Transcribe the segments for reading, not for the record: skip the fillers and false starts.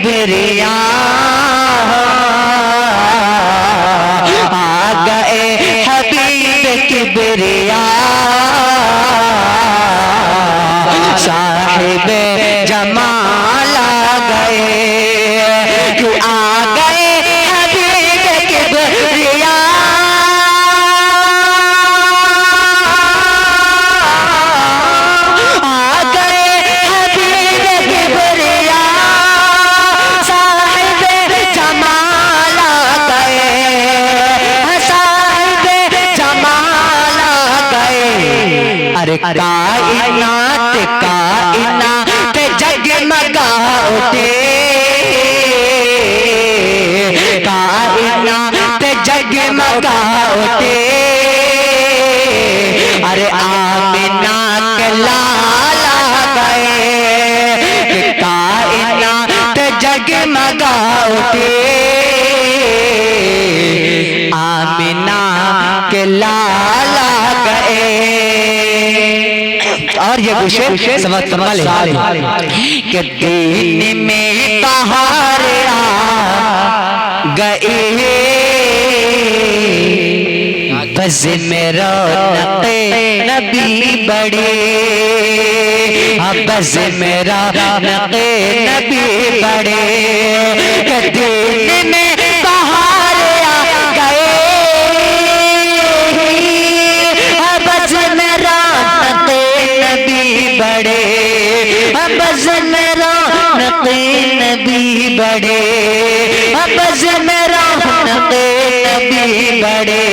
किबरिया आ गए हबीब किबरिया साहिब जमाल आ गए क्यों आ गए हबीब किबरिया आ गए हबीब किबरिया साहिब जमाल आ गए साहिब जमाल आ गए अरे कायनात कायनात जगमगा उठे कायनात जगमगा उठे अरे आमिना के लाल आ गए कायनात जगमगा उठे आमिना के लाल आ गए। और ये विषय समझ कि दीन में बहार आ गए बस में रौनक़े नबी बढ़े बस में रौनक़े नबी बढ़े कि दीन में बहार आ गए बस में रौनक़े नबी बढ़े बस में रौनक़े नबी बढ़े बस में रौनक़े नबी बढ़े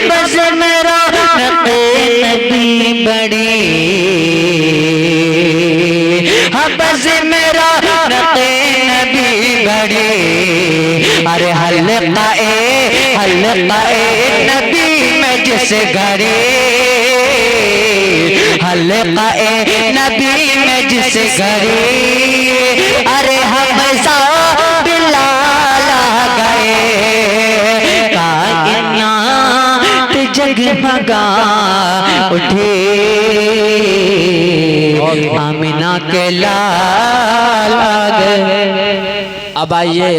बस में रौनक़े नबी बढ़े बस में रौनक़े नबी बढ़े अरे हल्क़ाए नबी में जिस घरे हल्क़ाए नबी में जिस घरे अरे हम सब बिलाल आ गए कायनात जगमगा उठे आमिना के लाल आ गए। अब आइए